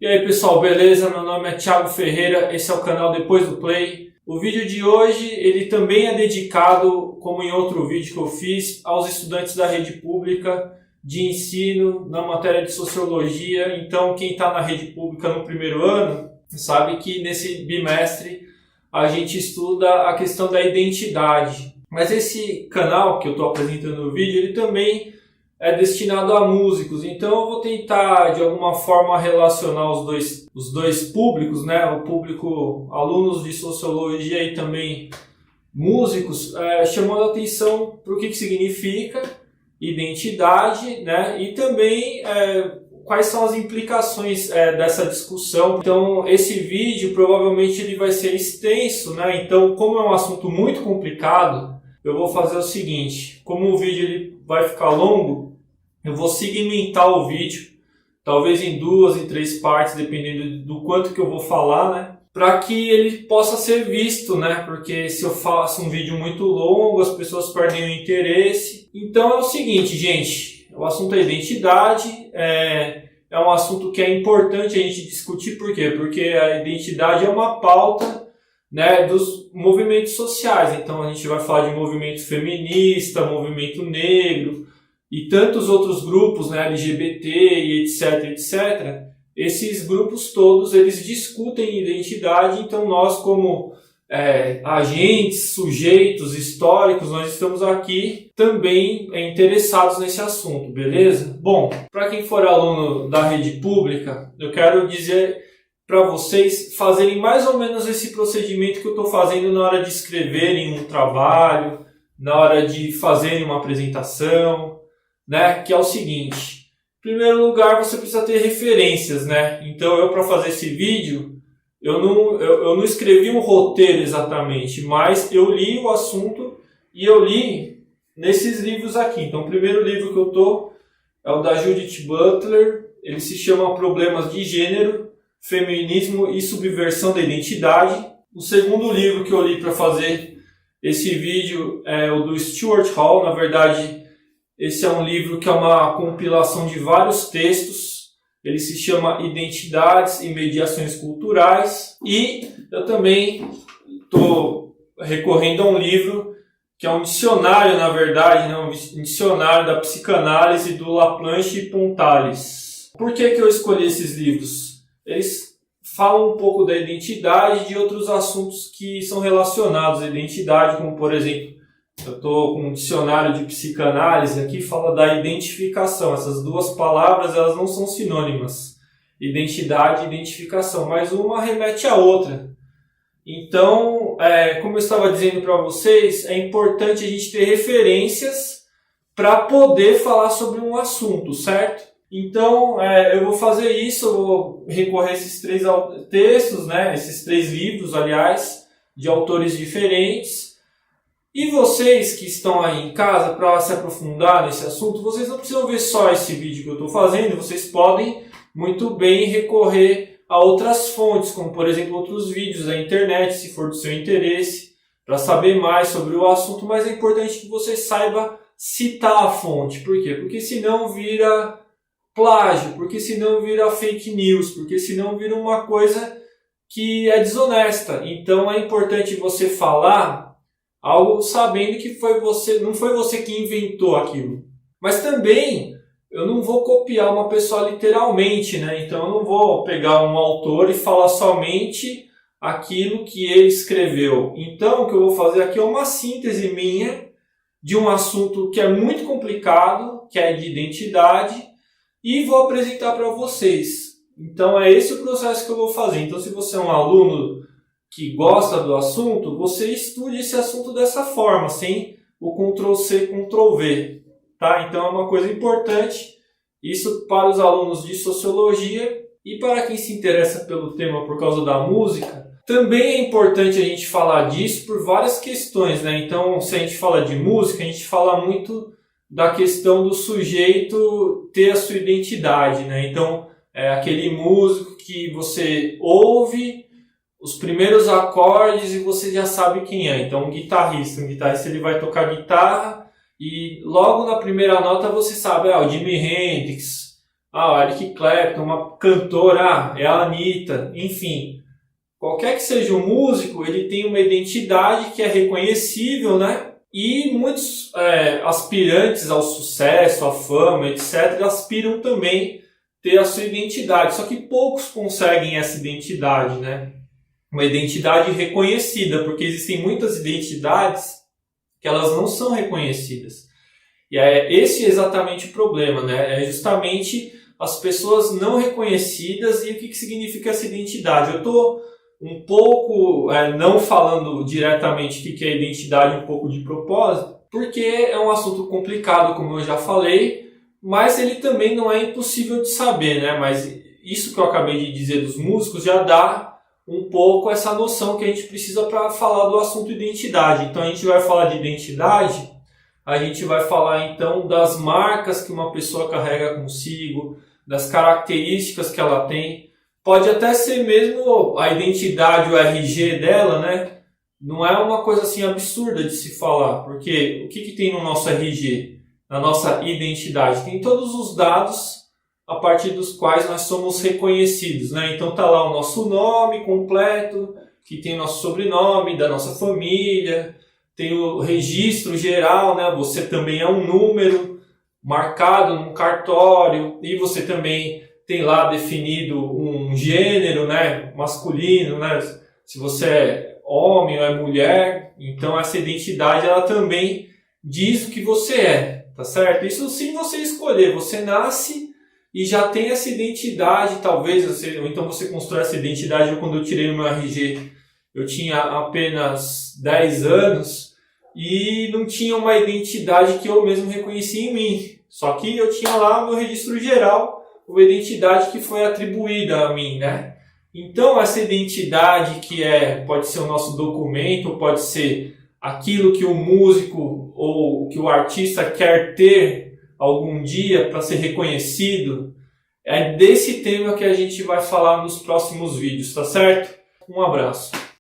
E aí pessoal, beleza? Meu nome é Thiago Ferreira, esse é o canal Depois do Play. O vídeo de hoje, ele também é dedicado, como em outro vídeo que eu fiz, aos estudantes da rede pública de ensino na matéria de Sociologia. Então quem está na rede pública no primeiro ano, sabe que nesse bimestre a gente estuda a questão da identidade. Mas esse canal que eu estou apresentando no vídeo, ele também é destinado a músicos, então eu vou tentar de alguma forma relacionar os dois públicos, né? O público alunos de sociologia e também músicos, chamando a atenção para o que significa identidade, né? E também quais são as implicações dessa discussão. Então esse vídeo provavelmente ele vai ser extenso, né? Então como é um assunto muito complicado, eu vou fazer o seguinte: como o vídeo ele vai ficar longo, eu vou segmentar o vídeo, talvez em 2 e 3 partes, dependendo do quanto que eu vou falar, né? Para que ele possa ser visto, né? Porque se eu faço um vídeo muito longo, as pessoas perdem o interesse. Então é o seguinte, gente, o assunto é identidade, é um assunto que é importante a gente discutir. Por quê? Porque a identidade é uma pauta, né, dos movimentos sociais. Então a gente vai falar de movimento feminista, movimento negro e tantos outros grupos, né, LGBT e etc. Esses grupos todos, eles discutem identidade. Então nós, como agentes, sujeitos históricos, nós estamos aqui também interessados nesse assunto, beleza? Bom, para quem for aluno da rede pública, eu quero dizer para vocês fazerem mais ou menos esse procedimento que eu estou fazendo na hora de escreverem um trabalho, na hora de fazerem uma apresentação, né? Que é o seguinte: em primeiro lugar, você precisa ter referências, né? Então eu, para fazer esse vídeo, eu não escrevi um roteiro exatamente, mas eu li o assunto e eu li nesses livros aqui. Então o primeiro livro que eu estou é o da Judith Butler, ele se chama Problemas de Gênero, Feminismo e Subversão da Identidade. O segundo livro que eu li para fazer esse vídeo é o do Stuart Hall. Na verdade, esse é um livro que é uma compilação de vários textos. Ele se chama Identidades e Mediações Culturais. E eu também estou recorrendo a um livro que é um dicionário, na verdade, né? Um dicionário da psicanálise do Laplanche e Pontales. Por que eu escolhi esses livros? Eles falam um pouco da identidade e de outros assuntos que são relacionados à identidade, como por exemplo, eu estou com um dicionário de psicanálise aqui, fala da identificação. Essas duas palavras, elas não são sinônimas, identidade e identificação, mas uma remete à outra. Então, como eu estava dizendo para vocês, é importante a gente ter referências para poder falar sobre um assunto, certo? Então, eu vou fazer isso, eu vou recorrer a esses 3 textos, né? Esses 3 livros, aliás, de autores diferentes. E vocês que estão aí em casa, para se aprofundar nesse assunto, vocês não precisam ver só esse vídeo que eu estou fazendo, vocês podem muito bem recorrer a outras fontes, como por exemplo outros vídeos da internet, se for do seu interesse, para saber mais sobre o assunto. Mas é importante que você saiba citar a fonte. Por quê? Porque senão vira plágio, porque senão vira fake news, porque senão vira uma coisa que é desonesta. Então é importante você falar algo sabendo que não foi você que inventou aquilo. Mas também eu não vou copiar uma pessoa literalmente, né? Então eu não vou pegar um autor e falar somente aquilo que ele escreveu. Então o que eu vou fazer aqui é uma síntese minha de um assunto que é muito complicado, que é de identidade, e vou apresentar para vocês. Então é esse o processo que eu vou fazer. Então se você é um aluno que gosta do assunto, você estude esse assunto dessa forma, sem o Ctrl+C, Ctrl+V. Tá? Então é uma coisa importante, isso para os alunos de Sociologia e para quem se interessa pelo tema por causa da música. Também é importante a gente falar disso por várias questões, né? Então se a gente fala de música, a gente fala muito da questão do sujeito ter a sua identidade, né? Então, é aquele músico que você ouve os primeiros acordes e você já sabe quem é. Então, um guitarrista ele vai tocar guitarra e logo na primeira nota você sabe, o Jimi Hendrix, o Eric Clapton, uma cantora, é a Anitta, enfim. Qualquer que seja o músico, ele tem uma identidade que é reconhecível, né? E muitos aspirantes ao sucesso, à fama, etc., aspiram também ter a sua identidade. Só que poucos conseguem essa identidade, né? Uma identidade reconhecida, porque existem muitas identidades que elas não são reconhecidas. E é esse exatamente o problema, né? É justamente as pessoas não reconhecidas. E o que significa essa identidade? Eu estou um pouco, não falando diretamente o que é identidade, um pouco de propósito, porque é um assunto complicado, como eu já falei, mas ele também não é impossível de saber, né? Mas isso que eu acabei de dizer dos músicos já dá um pouco essa noção que a gente precisa para falar do assunto identidade. Então a gente vai falar de identidade, a gente vai falar então das marcas que uma pessoa carrega consigo, das características que ela tem. Pode até ser mesmo a identidade, o RG dela, né? Não é uma coisa assim absurda de se falar, porque o que tem no nosso RG, na nossa identidade? Tem todos os dados a partir dos quais nós somos reconhecidos, né? Então tá lá o nosso nome completo, que tem o nosso sobrenome, da nossa família, tem o registro geral, né? Você também é um número marcado num cartório, e você também tem lá definido um gênero, né, masculino, né, se você é homem ou é mulher, então essa identidade ela também diz o que você é, tá certo? Isso sim você escolher, você nasce e já tem essa identidade, talvez, ou então você constrói essa identidade. Eu, quando eu tirei o meu RG, eu tinha apenas 10 anos e não tinha uma identidade que eu mesmo reconhecia em mim, só que eu tinha lá o meu registro geral, uma identidade que foi atribuída a mim, né? Então, essa identidade que pode ser o nosso documento, pode ser aquilo que o músico ou que o artista quer ter algum dia para ser reconhecido, é desse tema que a gente vai falar nos próximos vídeos, tá certo? Um abraço.